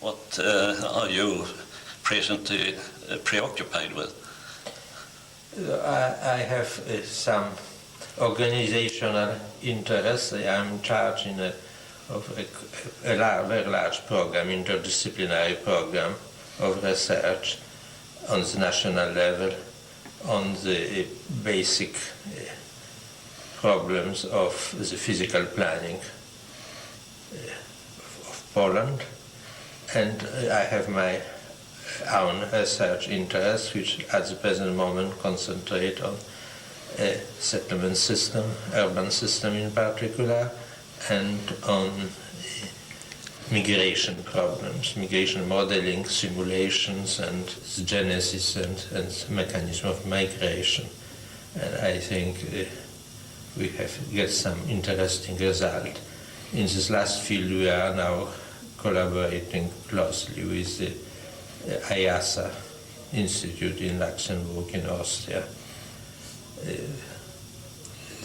What are you presently preoccupied with? I have some organizational interests. I am in charge of a very large program, interdisciplinary program of research on the national level on the basic problems of the physical planning of Poland. And I have my own research interests, which at the present moment concentrate on a settlement system, urban system in particular, and on migration problems, migration modeling, simulations, and the genesis and mechanism of migration. And I think we have get some interesting result. In this last field, we are now collaborating closely with the IASA Institute in Luxembourg, in Austria.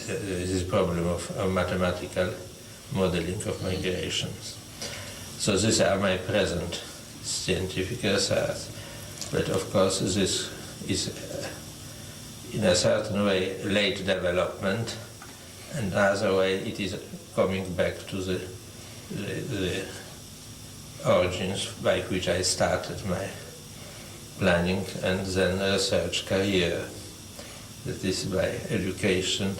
This problem of mathematical modeling of migrations. So these are my present scientific research. But of course, this is in a certain way late development, and another way it is coming back to the origins by which I started my planning and then research career. That is, by education,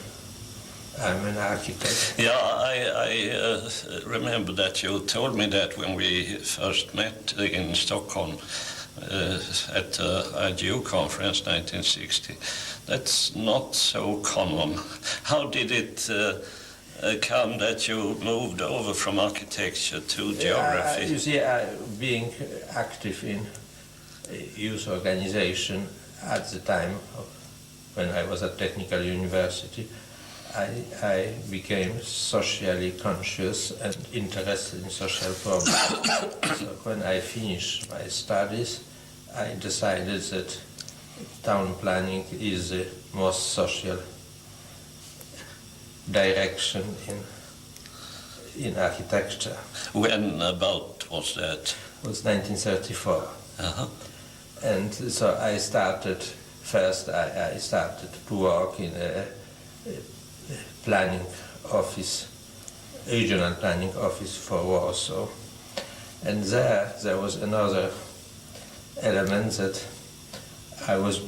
I'm an architect. Yeah, I remember that you told me that when we first met in Stockholm at the IGU conference 1960. That's not so common. How did it come that you moved over from architecture to geography? You see, being active in youth organization at the time when I was at Technical University, I became socially conscious and interested in social problems. So when I finished my studies, I decided that town planning is the most social direction in architecture. When about was that? It was 1934. Uh-huh. And so I started, first I started to work in a planning office, regional planning office for Warsaw. And there was another element that I was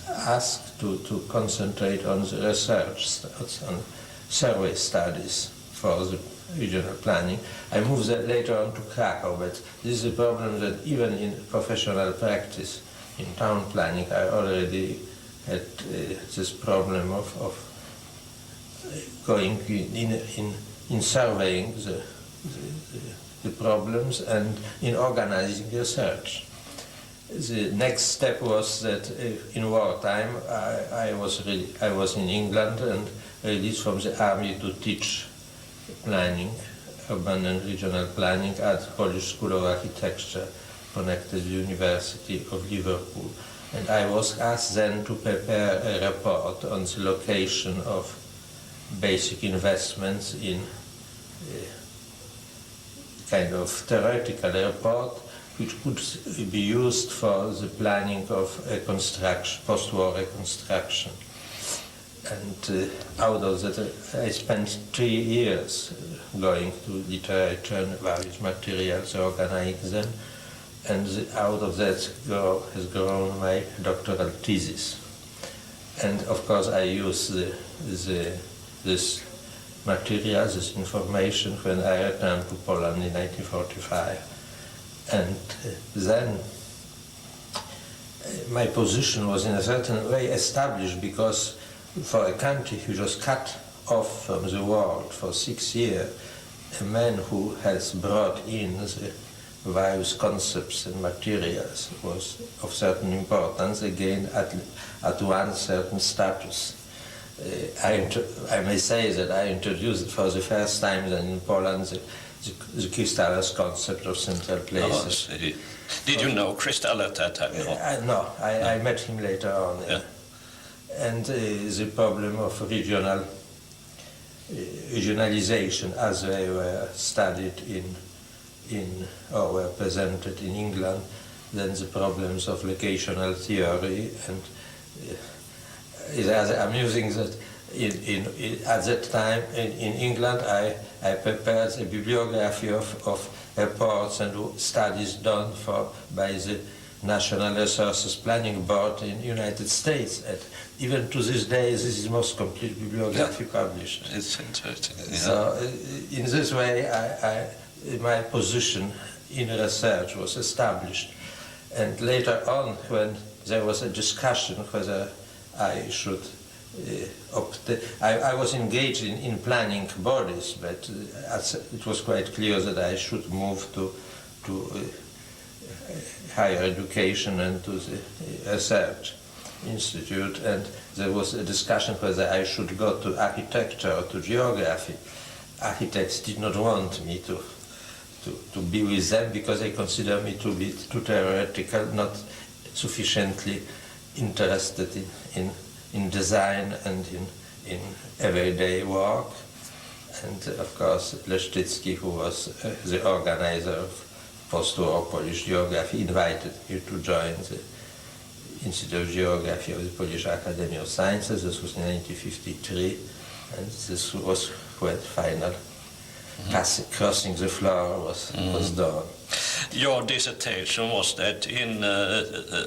asked to concentrate on the research, on survey studies for the regional planning. I moved later on to Krakow, but this is a problem that even in professional practice, in town planning, I already had this problem of going in surveying the problems and in organizing research. The next step was that in wartime I was in England and released from the army to teach planning, urban and regional planning at Polish School of Architecture connected to the University of Liverpool. And I was asked then to prepare a report on the location of basic investments in kind of theoretical report which could be used for the planning of reconstruction, post-war reconstruction. And out of that, I spent 3 years going to literature and various materials, organizing them, and out of that has grown my doctoral thesis. And of course, I use this material, this information, when I returned to Poland in 1945. And then my position was in a certain way established, because for a country which was cut off from the world for 6 years, a man who has brought in the various concepts and materials was of certain importance, again at one certain status. I may say that I introduced for the first time then in Poland the Kristall's concept of central places. Oh, did you know Kristall at that time? No, I met him later on. Yeah. And the problem of regionalization as they were studied or were presented in England, then the problems of locational theory, and it's rather amusing that at that time in England I prepared a bibliography of reports and studies done by the National Resources Planning Board in the United States. And even to this day, this is the most complete bibliography published. It's interesting. Yeah. So in this way, my position in research was established. And later on, when there was a discussion whether I should I was engaged in planning bodies, but it was quite clear that I should move to higher education and to the research institute, and there was a discussion whether I should go to architecture or to geography. Architects did not want me to be with them because they consider me to be too theoretical, not sufficiently interested in design and in everyday work. And of course Leszczycki, who was the organizer of post-war Polish geography, invited me to join the Institute of Geography of the Polish Academy of Sciences. This was in 1953, and this was when final crossing the floor was done. Your dissertation, was that in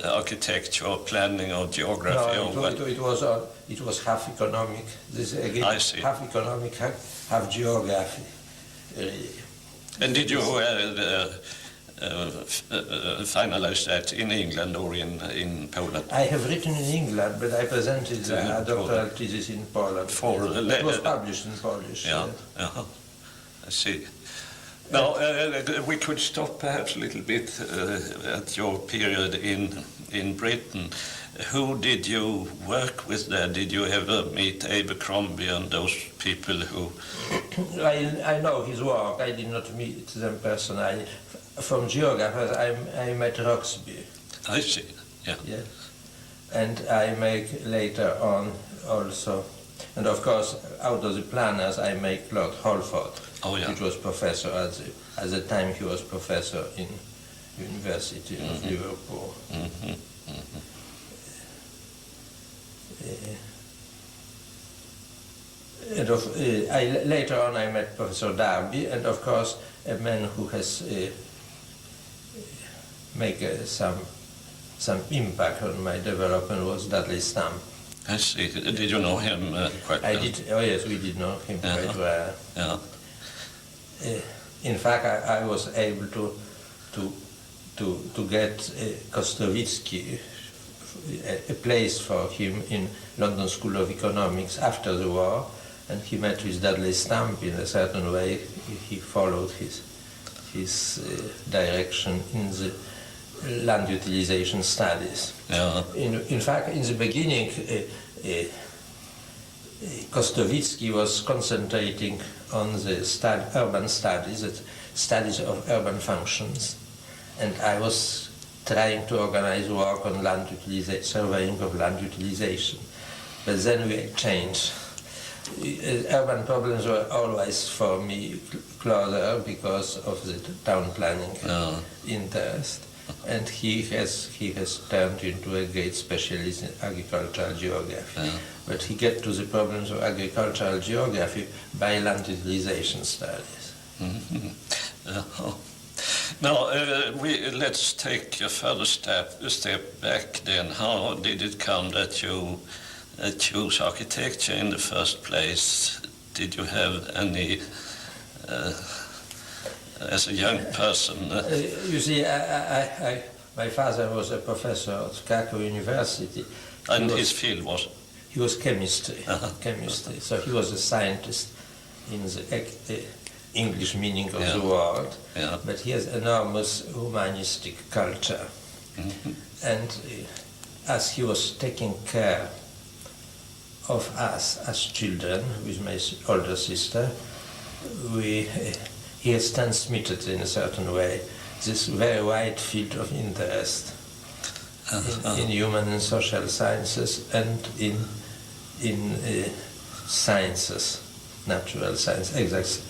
architecture, planning, or geography? No, it was half economic. This again, I see. Half economic, half geography. And did you finalize that in England or in Poland? I have written in England, but I presented a doctoral thesis in Poland. It was published in Polish. Yeah. I see. Now, we could stop perhaps a little bit at your period in Britain. Who did you work with there? Did you ever meet Abercrombie and those people who... I know his work. I did not meet them personally. From geographers, I met Roxby. I see, yeah. Yes. And I make later on also, and of course, out of the planners, I make Lord Holford. Oh, yeah. Which was professor at the time he was professor in University of Liverpool. And later on I met Professor Darby, and of course a man who has made some impact on my development was Dudley Stamp. I see. Did you know him quite well? I did. Oh yes, we did know him quite well. Yeah. In fact, I was able to get Kostowicki, a place for him in London School of Economics after the war, and he met with Dudley Stamp in a certain way. He followed his direction in the land utilization studies. Yeah. In fact, in the beginning, Kostowicki was concentrating on the urban studies, the studies of urban functions, and I was trying to organize work on land utilization, surveying of land utilization. But then we changed. Urban problems were always for me closer because of the town planning interest. And he has turned into a great specialist in agricultural geography. Yeah. But he gets to the problems of agricultural geography by land utilization studies. Now, let's take a further step back then. How did it come that you chose architecture in the first place? Did you have any... as a young person? You see, my father was a professor at Krakow University. And his field was? He was chemistry. Chemistry. So he was a scientist in the English meaning of the word. Yeah. But he has enormous humanistic culture. And as he was taking care of us as children with my older sister, he has transmitted in a certain way this very wide field of interest in human and social sciences and in sciences, natural science, exact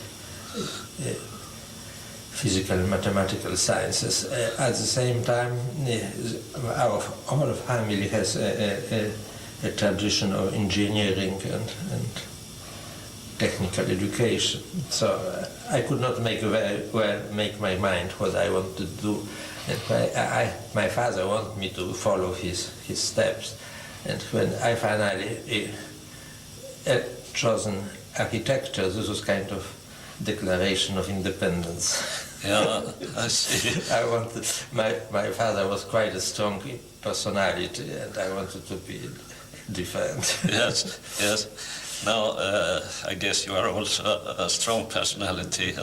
physical and mathematical sciences. At the same time, our whole family has a tradition of engineering and technical education. So I could not make very well make my mind what I want to do. And my father wanted me to follow his steps. And when I finally chosen architecture, this was kind of declaration of independence. Yeah, I see. I wanted, my father was quite a strong personality, and I wanted to be different. Yes, yes. Now, I guess you are also a strong personality,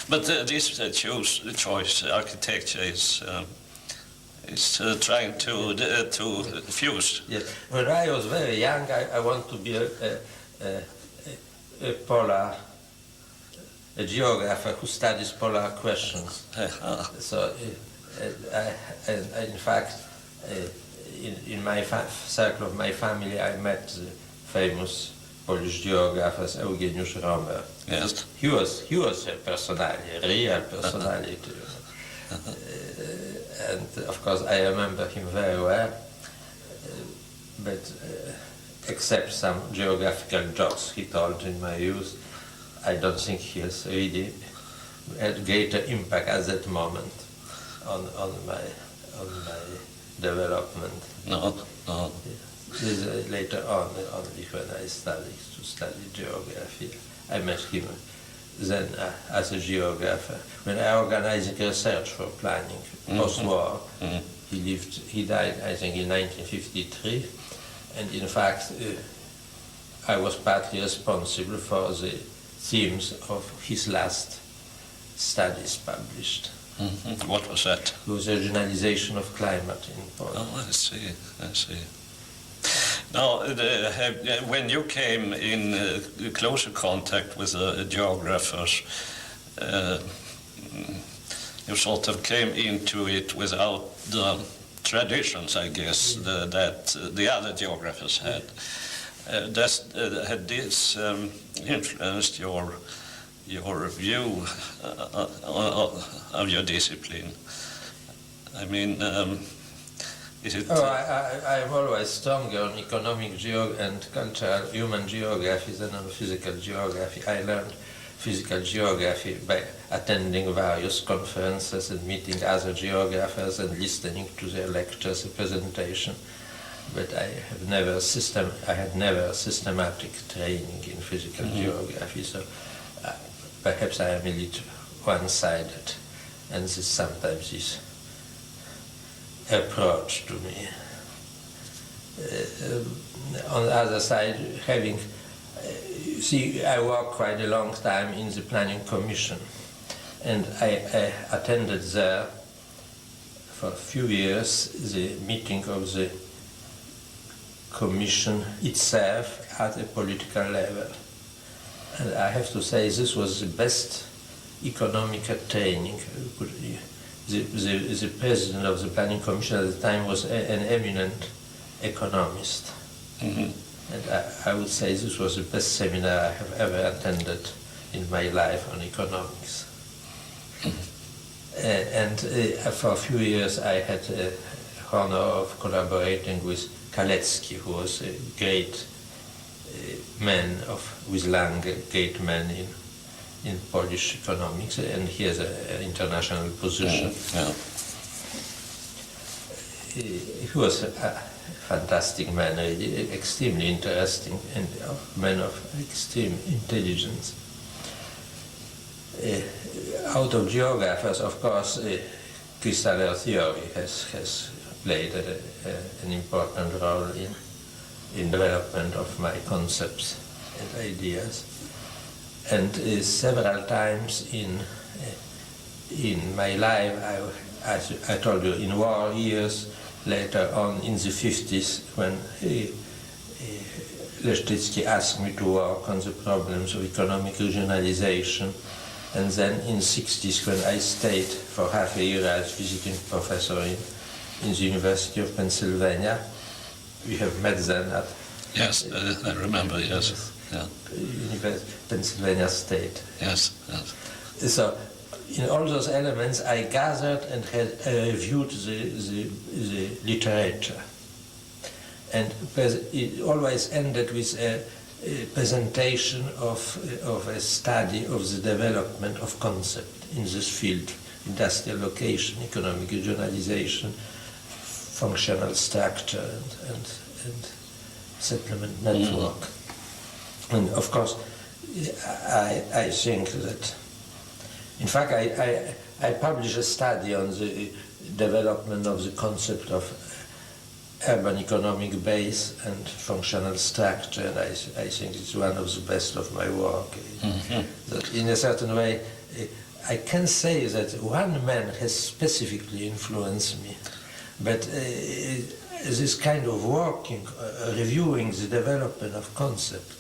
but this choice architecture is trying to fuse. Yes. When I was very young, I wanted to be a geographer who studies polar questions. So, in fact, in my circle of my family, I met the famous Polish geographer Eugeniusz Romer. Yes. He was a personality, a real personality. And of course, I remember him very well. But except some geographical jokes he told in my youth, I don't think he has really had greater impact at that moment on my development. No. This is later on, only when I started to study geography, I met him then as a geographer. When I organized research for planning post-war, he died, I think, in 1953, and in fact, I was partly responsible for the themes of his last studies published. Mm-hmm. What was that? It was regionalization of climate in Poland. Oh, I see. Now, when you came in closer contact with geographers, you sort of came into it without the traditions, I guess, that the other geographers had. Had this influenced your view of your discipline? I mean, is it? I'm always stronger on economic and cultural human geography than on physical geography. I learned physical geography by attending various conferences and meeting other geographers and listening to their lectures and presentation. But I had never systematic training in physical geography, so perhaps I am a little one-sided, and this sometimes is approach to me. On the other side, I worked quite a long time in the Planning Commission, and I attended there for a few years the meeting of the Commission itself at a political level. And I have to say this was the best economic training. The president of the Planning Commission at the time was an eminent economist. Mm-hmm. And I would say this was the best seminar I have ever attended in my life on economics. And for a few years I had the honor of collaborating with Kalecki, who was a great man with Lange, great man in Polish economics, and he has an international position. Yeah. He was a fantastic man, really, extremely interesting, and a man of extreme intelligence. Out of geographers, of course, crystal air theory has played an important role in development of my concepts and ideas. And several times in my life, as I told you, in war years, later on in the 50s, when Leszczycki asked me to work on the problems of economic regionalization, and then in the 60s, when I stayed for half a year as visiting professor in the University of Pennsylvania, we have met then at... Yes, I remember, yes. Yeah. Pennsylvania State. Yes. So in all those elements I gathered and had reviewed the literature. And it always ended with a presentation of a study of the development of concept in this field: industrial location, economic regionalization, functional structure, and settlement network. And of course, I think that, in fact, I published a study on the development of the concept of urban economic base and functional structure, and I think it's one of the best of my work. That in a certain way, I can say that one man has specifically influenced me, but this kind of working, reviewing the development of concept,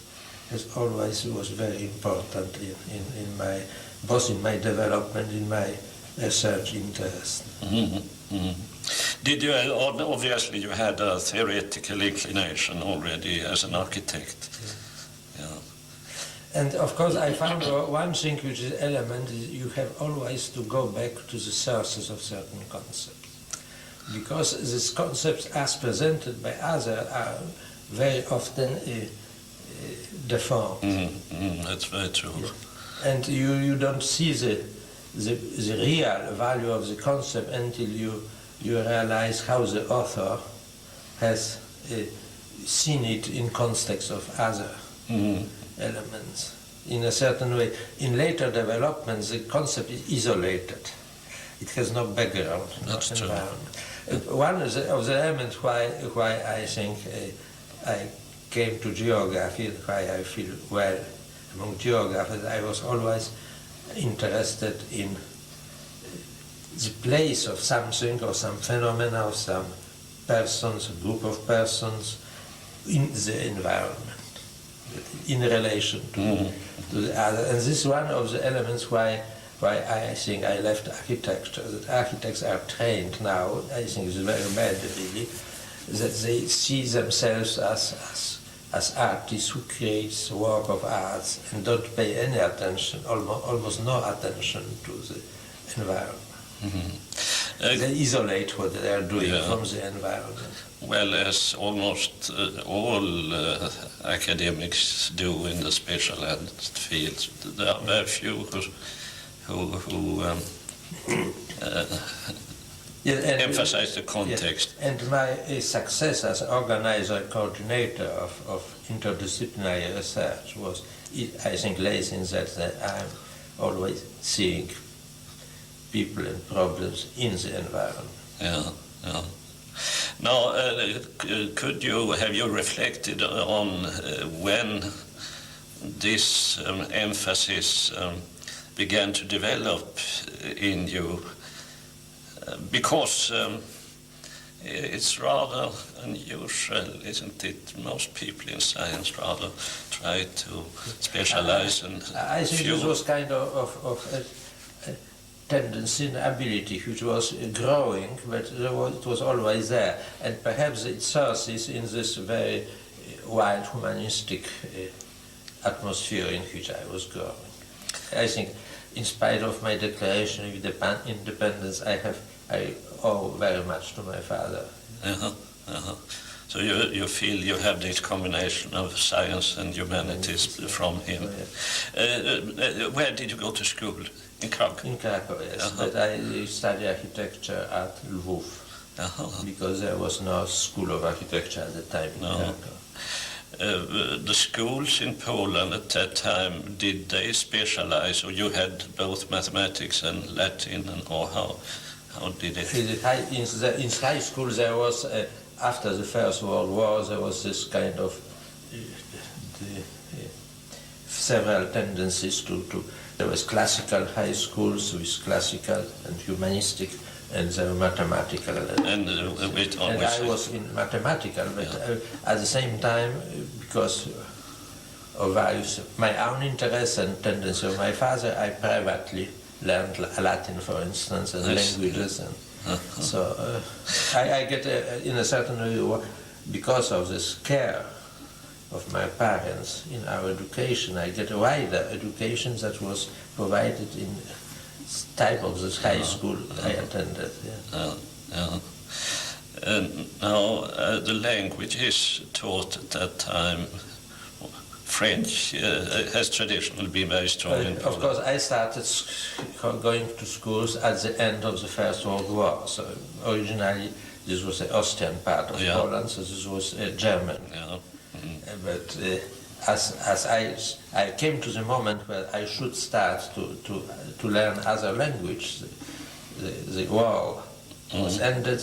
has always was very important in my, both in my development, in my research interest. Did you, obviously you had a theoretical inclination already as an architect. Yeah. And of course I found one thing which is element is you have always to go back to the sources of certain concepts. Because these concepts as presented by others are very often deformed. That's very true. And you don't see the real value of the concept until you realize how the author has seen it in context of other elements. In a certain way, in later developments, the concept is isolated. It has no background, no environment. One of the elements why I think I came to geography and why I feel well among geographers, I was always interested in the place of something or some phenomena of some persons, a group of persons in the environment, in relation to the other. And this is one of the elements why I think I left architecture. That architects are trained now, I think it's very bad really, that they see themselves as artists who create work of arts and don't pay any attention, almost no attention to the environment. They isolate what they are doing from the environment. Well, as almost all academics do in the specialized fields, there are very few who emphasize the context. And my success as organizer and coordinator of interdisciplinary research was, I think, lays in that I'm always seeing people and problems in the environment. Yeah. Now, have you reflected on when this emphasis began to develop in you? Because it's rather unusual, isn't it? Most people in science rather try to specialize in I think this was kind of a tendency and ability which was growing, but it was always there. And perhaps its source is in this very wild humanistic atmosphere in which I was growing. I think, in spite of my declaration of independence, I owe very much to my father. So you feel you have this combination of science and humanities from him. Where did you go to school? In Krakow? In Krakow, yes. But I studied architecture at Lwów, because there was no school of architecture at the time in Krakow. The schools in Poland at that time, did they specialize, or you had both mathematics and Latin, or how did it? In high school there was, after the First World War, there was this kind of several tendencies to there was classical high schools with classical and humanistic, and there were mathematical. And I was in mathematical, but at the same time, because of my own interests and tendency of my father, I privately learned Latin, for instance, and languages. And so I get, in a certain way, because of this care of my parents in our education, I get a wider education that was provided type of this high school I attended. Yeah. And now the languages taught at that time, French has traditionally been very strong in Poland. Of course, I started going to schools at the end of the First World War. So originally, this was the Austrian part of Poland, so this was German. Yeah. But as I came to the moment where I should start to learn other language, the war was ended,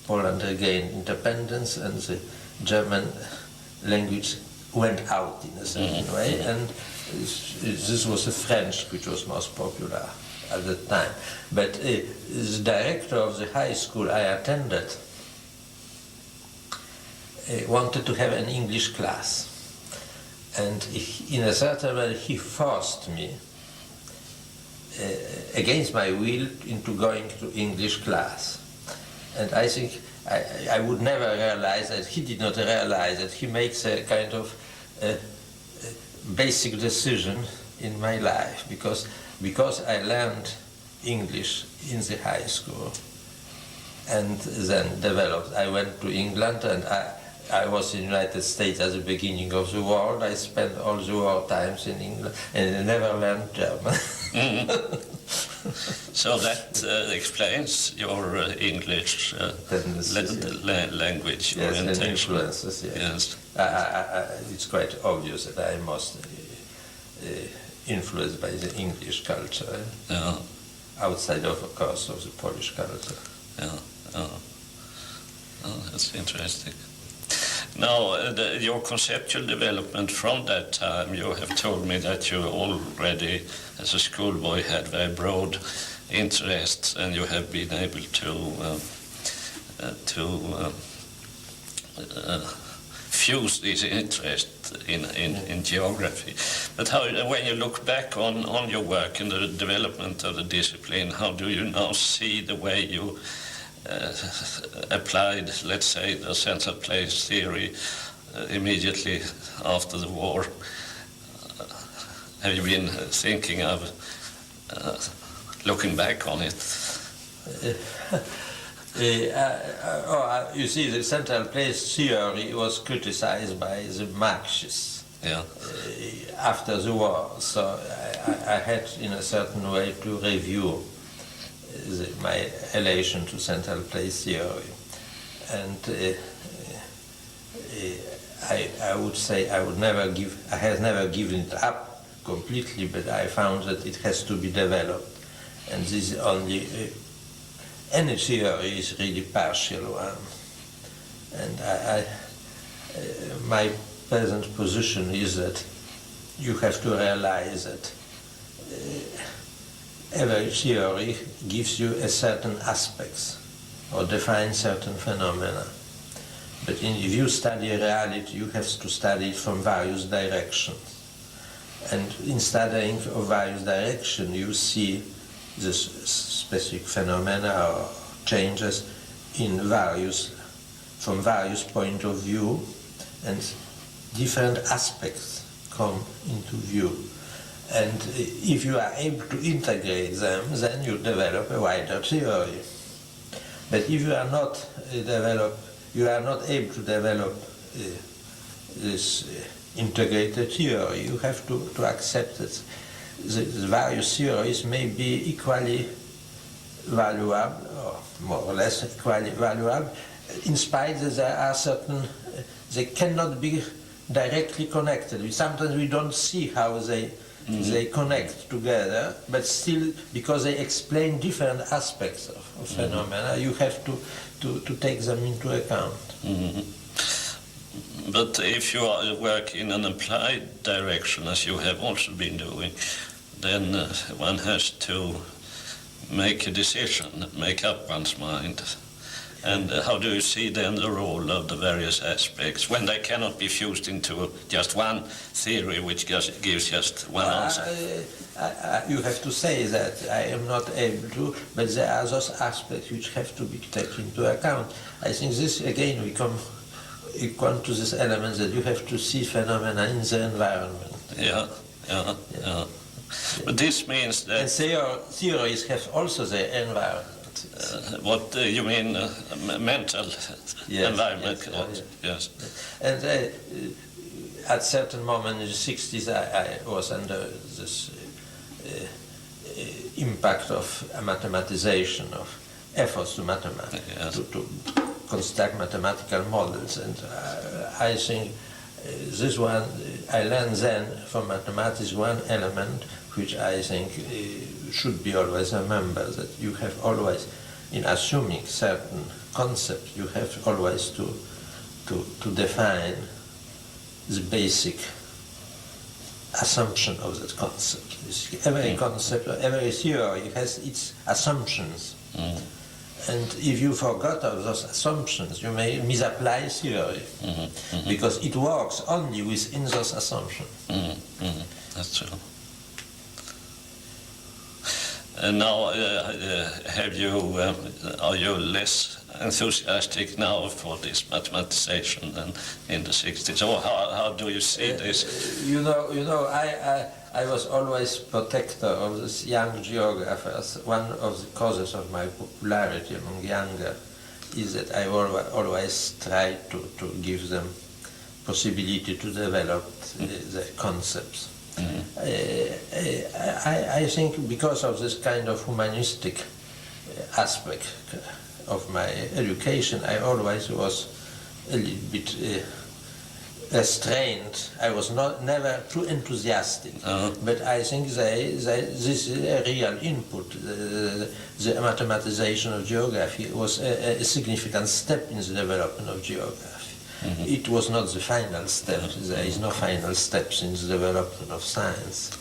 Poland regained independence, and the German language went out in a certain way, and this was the French which was most popular at the time. But the director of the high school I attended wanted to have an English class, and in a certain way he forced me against my will into going to English class. And I think I would never realize that he did not realize that he makes a kind of basic decision in my life, because I learned English in the high school and then developed. I went to England, and I was in the United States at the beginning of the war. I spent all the war times in England, and I never learned German. So that explains your English language orientation. And influences, yes. It's quite obvious that I must influenced by the English culture, outside of course, of the Polish culture. That's interesting. Now, your conceptual development from that time, you have told me that you already, as a schoolboy, had very broad interests, and you have been able to fuse these interests in geography. But when you look back on your work in the development of the discipline, how do you now see the way you applied, let's say, the central place theory immediately after the war? Have you been thinking of looking back on it? You see, the central place theory was criticized by the Marxists after the war, so I had, in a certain way, to review my relation to central place theory. And I would say I have never given it up completely, but I found that it has to be developed. And this is only, any theory is really partial one. And my present position is that you have to realize that every theory gives you a certain aspects or defines certain phenomena. But if you study reality, you have to study it from various directions. And in studying of various directions, you see this specific phenomena or changes from various points of view, and different aspects come into view. And if you are able to integrate them, then you develop a wider theory. But if you are not able to develop this integrated theory, you have to accept that the various theories may be equally valuable, or more or less equally valuable, in spite that there are certain, they cannot be directly connected. Sometimes we don't see how they connect together, but still, because they explain different aspects of phenomena, you have to take them into account. But if you work in an applied direction, as you have also been doing, then one has to make a decision, make up one's mind. And how do you see then the role of the various aspects when they cannot be fused into just one theory which gives just one answer? You have to say that I am not able to, but there are those aspects which have to be taken into account. I think this, again, we come to this element that you have to see phenomena in the environment. Yeah. But this means And that theories have also their environment. what you mean mental environment? Yes. And at certain moment in the 60s, I was under this impact of mathematization, of efforts to Yes. to construct mathematical models. And I think this one, I learned then from mathematics one element which I think should be always remembered, that you have always, in assuming certain concepts, you have always to define the basic assumption of that concept. Every concept, every theory has its assumptions. And if you forgot of those assumptions, you may misapply theory, because it works only within those assumptions. That's true. And now, are you less enthusiastic now for this mathematization than in the 60s? Or how do you see this? I was always protector of these young geographers. One of the causes of my popularity among younger is that I always try to give them possibility to develop their concepts. I think because of this kind of humanistic aspect of my education, I always was a little bit restrained. I was never too enthusiastic, but I think this is a real input. The mathematization of geography was a significant step in the development of geography. It was not the final step. There is no final steps in the development of science.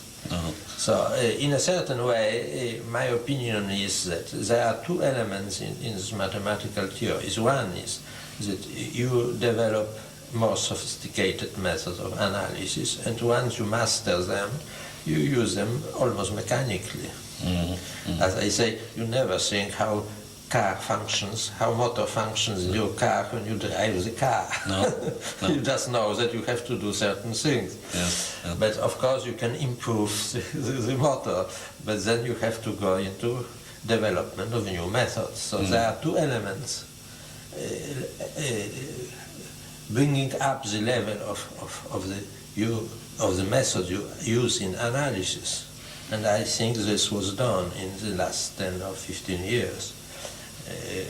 So in a certain way, my opinion is that there are two elements in this mathematical theories. One is that you develop more sophisticated methods of analysis, and once you master them, you use them almost mechanically. As I say, you never think how car functions, how motor functions in your car when you drive the car. No. You just know that you have to do certain things. Yeah. But of course you can improve the motor, but then you have to go into development of new methods. So there are two elements. Bringing up the level of the method you use in analysis. And I think this was done in the last 10 or 15 years.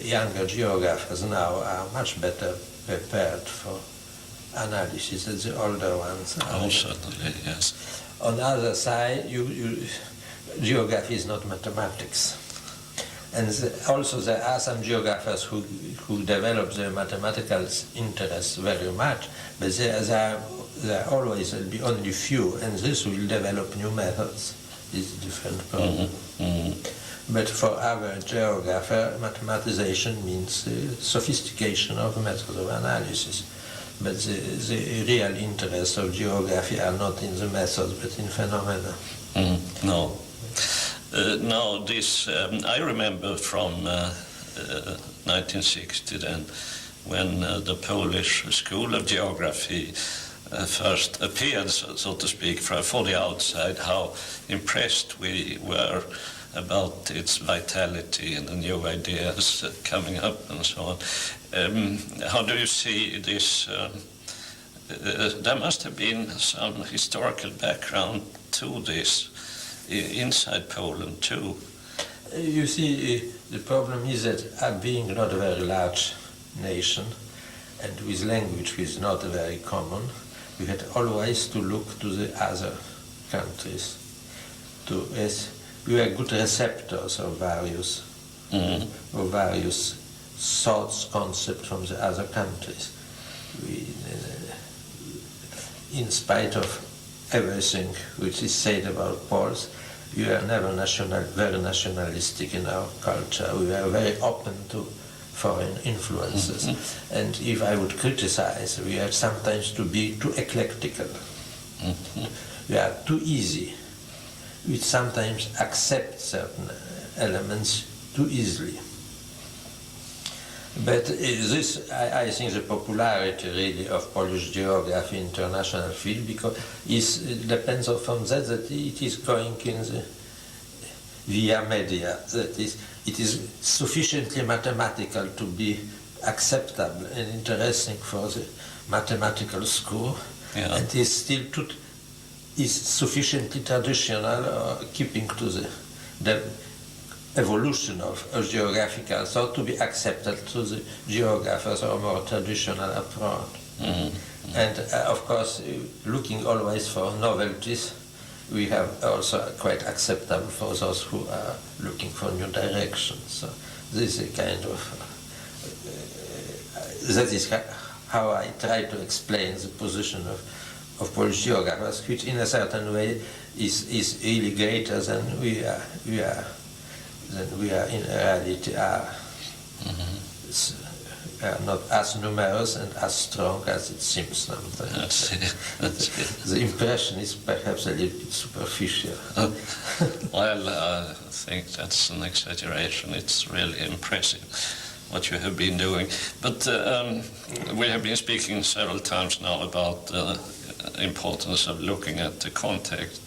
Younger geographers now are much better prepared for analysis than the older ones are. Oh, certainly, yes. On the other side, geography is not mathematics. And also there are some geographers who develop their mathematical interest very much, but there always will be only few, and this will develop new methods. It's a different problem. But for our geographer, mathematization means sophistication of methods of analysis. But the real interests of geography are not in the methods, but in phenomena. No. No, this I remember from 1960 then, when the Polish School of Geography first appeared, so to speak, for the outside, how impressed we were about its vitality and the new ideas coming up and so on. How do you see this? There must have been some historical background to this inside Poland too. You see, the problem is that being not a very large nation and with language which is not very common, we had always to look to the other countries. We were good receptors of various thoughts, concepts from the other countries. In spite of everything which is said about Poles, we were never very nationalistic in our culture. We were very open to foreign influences. And if I would criticize, we had sometimes to be too eclectical. We are too easy. We sometimes accept certain elements too easily. But this, I think, the popularity really of Polish geography in international field, because it depends from that it is going in the via media, that is, it is sufficiently mathematical to be acceptable and interesting for the mathematical school, and is still is sufficiently traditional, keeping to the evolution of geographical thought to be accepted to the geographers or more traditional approach. And of course, looking always for novelties, we have also quite acceptable for those who are looking for new directions. So this is a kind of, that is how I try to explain the position of Polish geographers, which in a certain way is really greater than we are in reality are. Are not as numerous and as strong as it seems sometimes. The impression is perhaps a little bit superficial. Well, I think that's an exaggeration. It's really impressive what you have been doing. But we have been speaking several times now about the importance of looking at the context.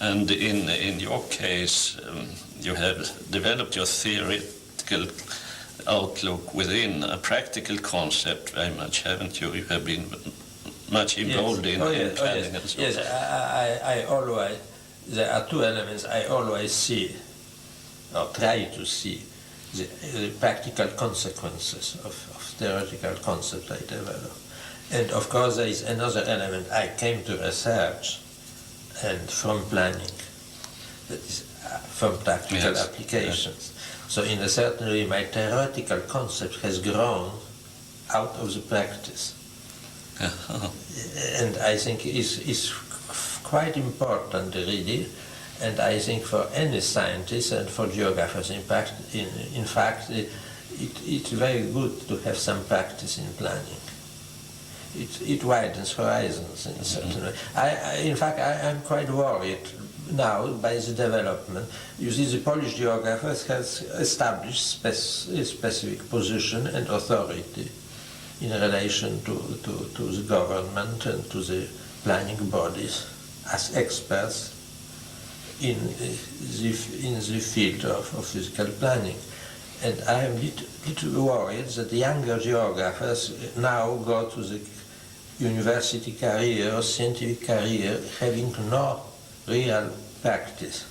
And in your case, you have developed your theoretical outlook within a practical concept very much, haven't you? You have been much involved in planning and so on. Yes, I always, there are two elements I always see, or try to see, the practical consequences of theoretical concepts I develop. And of course there is another element I came to research and from planning, that is from practical applications. So in a certain way my theoretical concept has grown out of the practice. And I think is quite important really, and I think for any scientist and for geographers in fact it's very good to have some practice in planning. It widens horizons in a certain way. In fact, I'm quite worried now by the development. You see, the Polish geographers has established a specific position and authority in relation to the government and to the planning bodies as experts in the field of physical planning. And I am little worried that the younger geographers now go to the university career or scientific career having no real practice.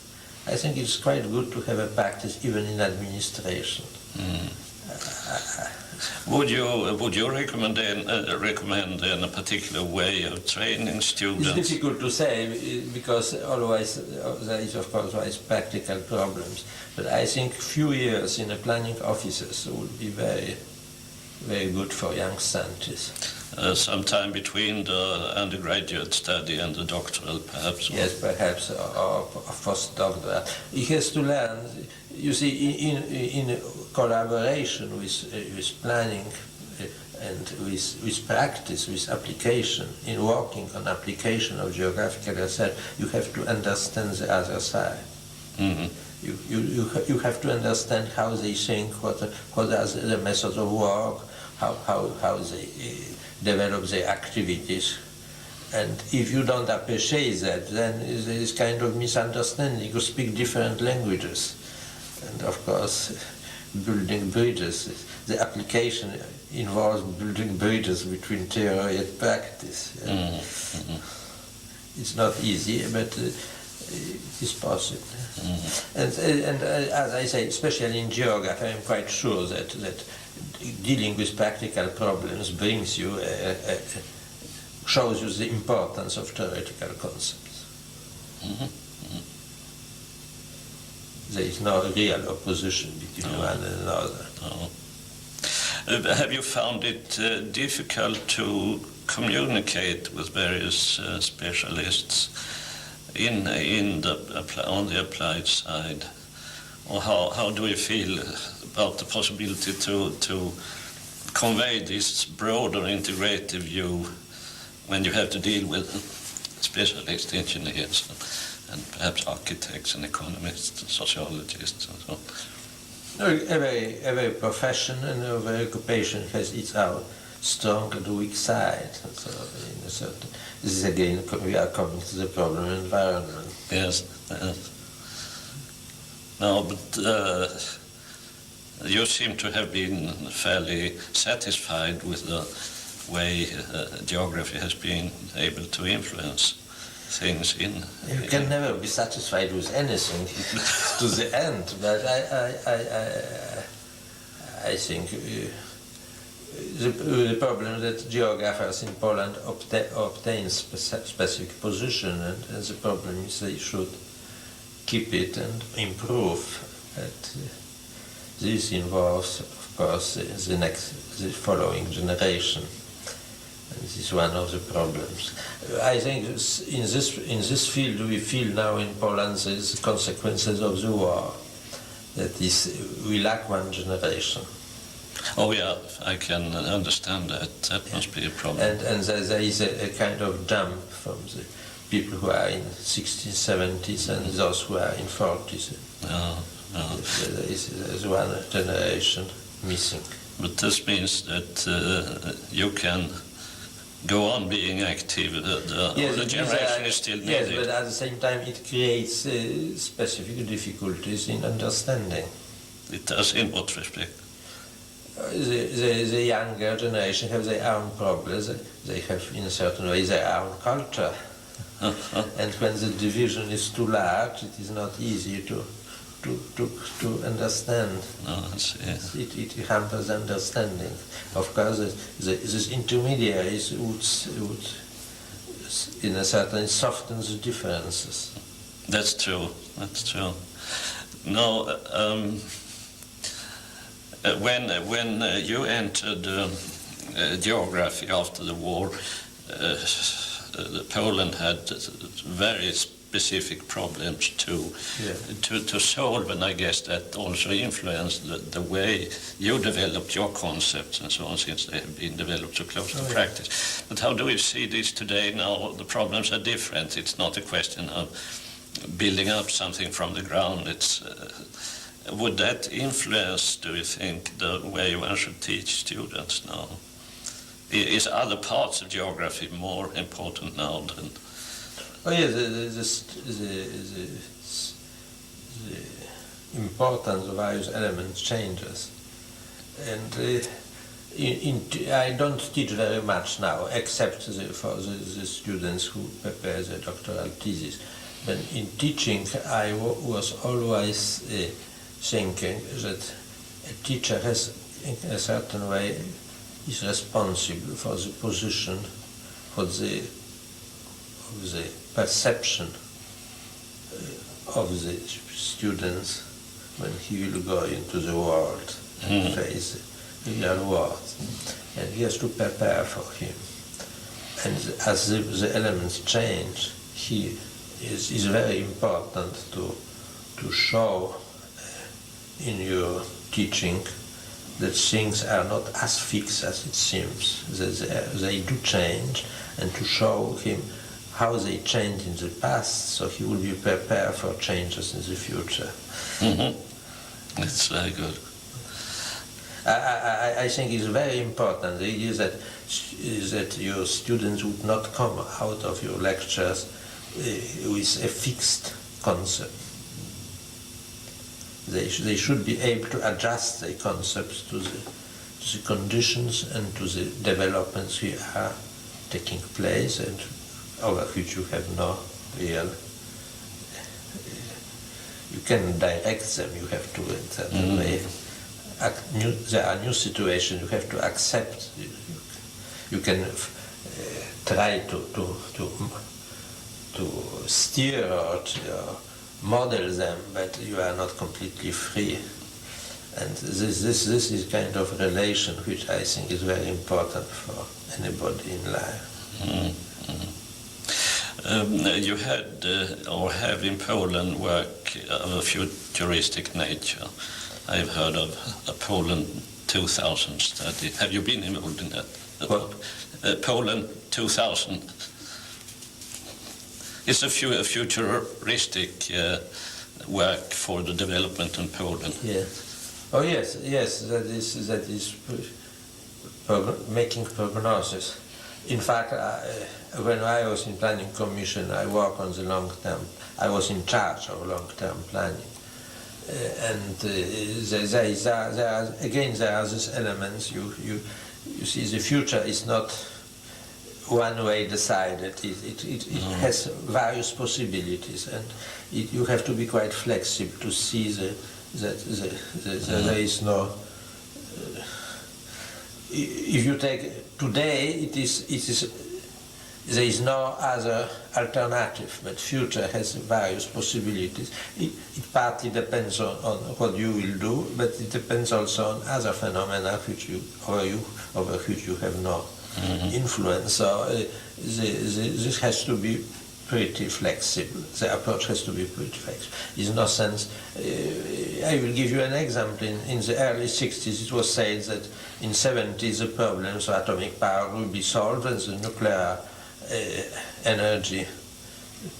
I think it's quite good to have a practice even in administration. Would you recommend a particular way of training students? It's difficult to say because always there is of course always practical problems. But I think few years in a planning offices would be very, very good for young scientists. Sometime between the undergraduate study and the doctoral, perhaps? Yes, perhaps, or postdoctoral. He has to learn, you see, in collaboration with planning and with practice, with application, in working on application of geographical research, you have to understand the other side. You have to understand how they think, what are the methods of work, how they develop their activities. And if you don't appreciate that, then there is kind of misunderstanding. You speak different languages. And of course, building bridges, the application involves building bridges between theory and practice. It's not easy, but it is possible. And as I say, especially in geography, I'm quite sure that dealing with practical problems brings you, shows you the importance of theoretical concepts. There is no real opposition between one and another. Have you found it difficult to communicate with various specialists on the applied side? Or how do you feel about the possibility to convey this broader integrative view when you have to deal with specialist engineers and perhaps architects and economists and sociologists and so on? Every profession and every occupation has its own strong and weak side. So in a certain, this is again, we are coming to the problem of environment. Yes. No, but you seem to have been fairly satisfied with the way geography has been able to influence things in... You can never be satisfied with anything to the end, but I think the problem that geographers in Poland obtain specific position, and the problem is they should keep it and improve. But this involves, of course, the following generation. And this is one of the problems. I think in this field we feel now in Poland the consequences of the war. That is, we lack one generation. Oh yeah, I can understand that. That must be a problem. And there is a kind of jump from the people who are in 60s, 70s and those who are in 40s. No. There is one generation missing. But this means that you can go on being active. The generation is still needed. Yes, but at the same time it creates specific difficulties in understanding. It does, in what respect? The younger generation have their own problems. They have, in a certain way, their own culture. And when the division is too large, it is not easy to understand. No, it hampers understanding. Of course, these intermediaries would, in a certain, soften the differences. That's true. That's true. No, when you entered geography after the war, Poland had very specific problems to solve, and I guess that also influenced the way you developed your concepts and so on, since they have been developed so close to practice. But how do we see this today now? The problems are different. It's not a question of building up something from the ground. It's would that influence, do you think, the way one should teach students now? Is other parts of geography more important now than... Oh yes, the importance of various elements changes. And I don't teach very much now, except for the students who prepare the doctoral thesis. But in teaching, I was always thinking that a teacher has, in a certain way, is responsible for the position, for the perception of the students when he will go into the world, face the real world. And he has to prepare for him. And as the elements change, is very important to show in your teaching that things are not as fixed as it seems. They do change, and to show him how they changed in the past, so he will be prepared for changes in the future. That's very good. I think it's very important. The idea that your students would not come out of your lectures with a fixed concept. They should be able to adjust their concepts to the conditions and to the developments which are taking place and over which you have no real... You can direct them, you have to in a certain way. There are new situations you have to accept. You can try to steer or model them, but you are not completely free. And this is kind of relation which I think is very important for anybody in life. You had or have in Poland work of a futuristic nature. I've heard of a Poland 2000 study. Have you been involved in that? What? Poland 2000. It's a futuristic work for the development in Poland. Yeah. Oh yes, yes, that is making prognosis. In fact, when I was in planning commission, I work on the long term. I was in charge of long term planning, and there are these elements. You see, the future is not one way decided. It has various possibilities, and you have to be quite flexible to see that there is no. If you take today, there is no other alternative, but future has various possibilities. It partly depends on what you will do, but it depends also on other phenomena over which you have no influence. So this has to be pretty flexible. The approach has to be pretty flexible. In no sense, I will give you an example. In the early 60s, it was said that in 70s the problems of atomic power will be solved and the nuclear energy,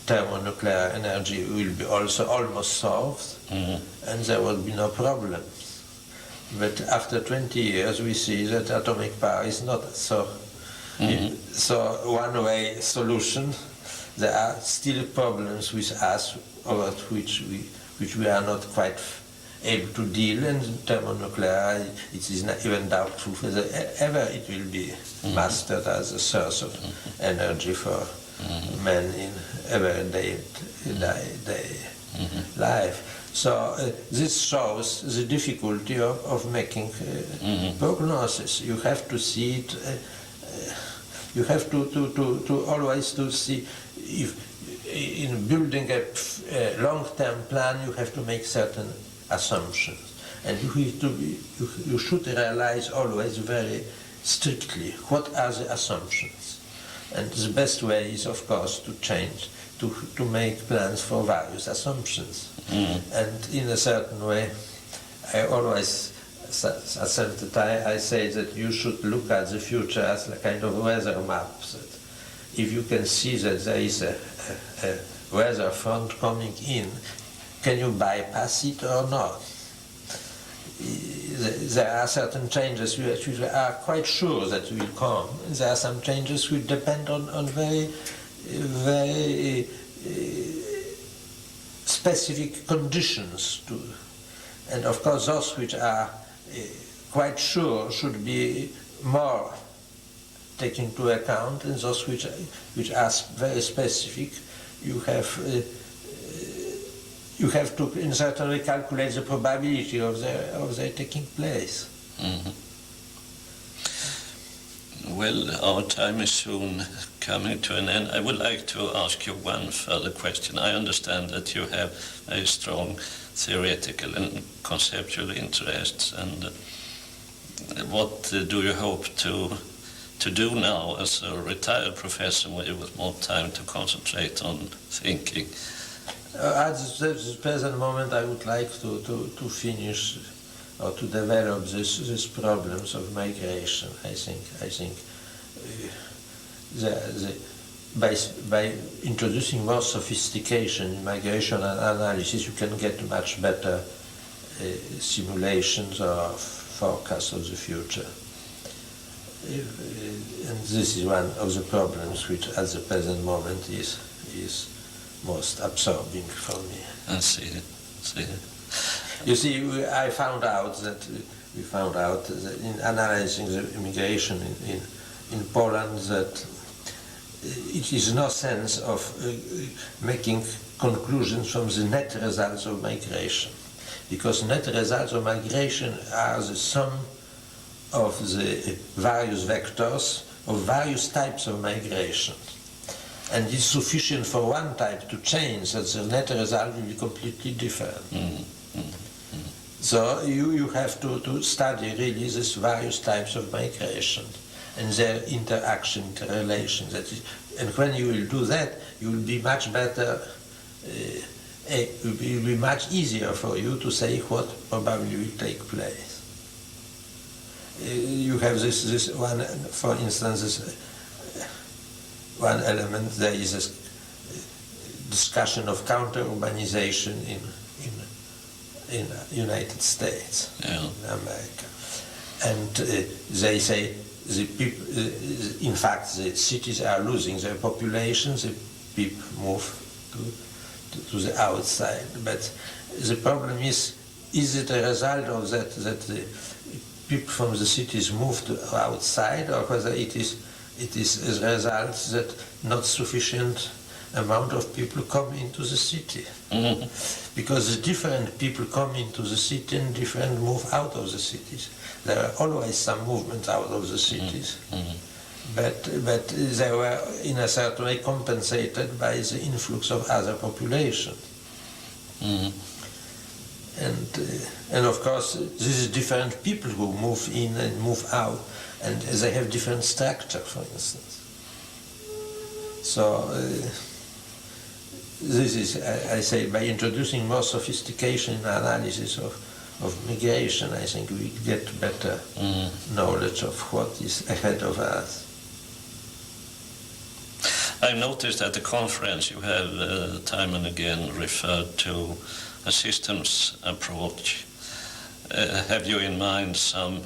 thermonuclear energy will be also almost solved, and there will be no problem. But after 20 years, we see that atomic power is not so one-way solution. There are still problems with us over which we are not quite able to deal, and thermonuclear, it is not even doubtful whether ever it will be mastered as a source of energy for men in everyday life. So this shows the difficulty of making prognosis. You have to see it. You have to always to see if in building a long-term plan you have to make certain assumptions, and you should realize always very strictly what are the assumptions, and the best way is of course to change, to make plans for various assumptions. And in a certain way I always I say that you should look at the future as a kind of weather map. That if you can see that there is a weather front coming in, can you bypass it or not? There are certain changes which we are quite sure that will come. There are some changes which depend on very specific conditions too. And of course those which are quite sure should be more taken into account, and those which are very specific, you have to in certain way calculate the probability of their taking place. Well, our time is soon coming to an end. I would like to ask you one further question. I understand that you have very strong theoretical and conceptual interests, and what do you hope to do now as a retired professor with more time to concentrate on thinking? At the present moment I would like to finish or to develop these problems of migration. I think by introducing more sophistication in migration analysis, you can get much better simulations or forecasts of the future. And this is one of the problems which at the present moment is most absorbing for me. I see. You see, we found out that in analyzing the immigration in Poland that it is no sense of making conclusions from the net results of migration, because net results of migration are the sum of the various vectors of various types of migration. And it's sufficient for one type to change that the net result will be completely different. So you have to study really these various types of migration and their interaction, interrelation. And when you will do that, you will be much better, it will be much easier for you to say what probably will take place. You have this one, for instance, this one element, there is this discussion of counter-urbanization in United States, Yeah. in America. And they say the people, in fact, the cities are losing their populations, the people move to the outside. But the problem is it a result of that the people from the cities move to outside, or whether it is as a result that not sufficient amount of people come into the city? Mm-hmm. Because the different people come into the city and different move out of the cities. There are always some movements out of the cities, but they were in a certain way compensated by the influx of other population. And of course, this is different people who move in and move out, and they have different structure, for instance. So this is, I say, by introducing more sophistication in analysis of migration, I think we get better knowledge of what is ahead of us. I noticed at the conference you have time and again referred to a systems approach. Have you in mind some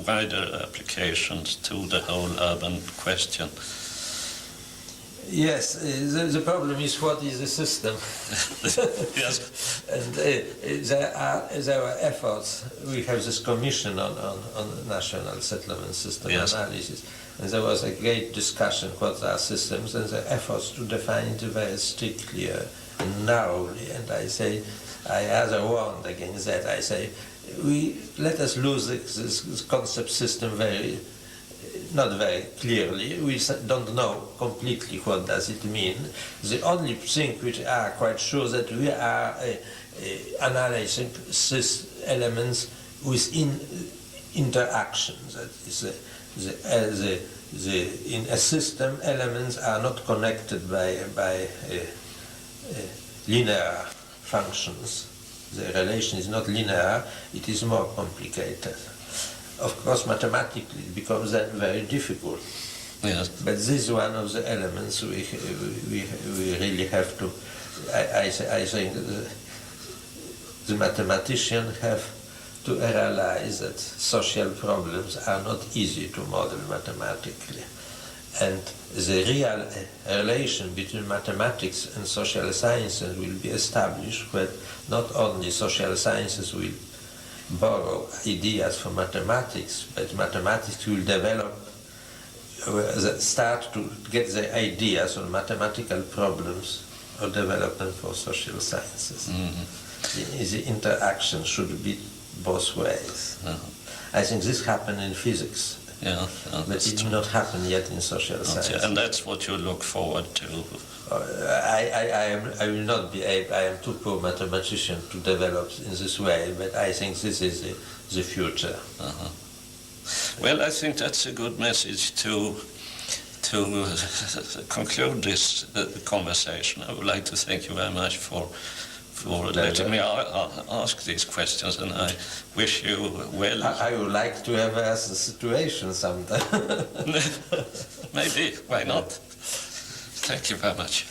wider applications to the whole urban question? Yes, the problem is what is the system. Yes. And there are efforts. We have this commission on national settlement system analysis, and there was a great discussion what are systems, and the efforts to define it very strictly and narrowly. And I say, I rather warned against that. I say, let us lose this concept system not very clearly. We don't know completely what does it mean. The only thing which are quite sure that we are analyzing elements within interaction. That is, in a system, elements are not connected by linear functions. The relation is not linear, it is more complicated. Of course, mathematically it becomes then very difficult. Yes. But this is one of the elements we really have to. I think the mathematicians have to realize that social problems are not easy to model mathematically, and the real relation between mathematics and social sciences will be established when not only social sciences will borrow ideas from mathematics, but mathematics will start to get the ideas on mathematical problems or development for social sciences. The interaction should be both ways. I think this happened in physics, but it did not happen yet in social science. And that's what you look forward to. I will not be able, I am too poor mathematician to develop in this way, but I think this is the future. Well, I think that's a good message to conclude this conversation. I would like to thank you very much for letting me ask these questions, and I wish you well. I would like to have a situation sometime. Maybe, why not? Thank you very much.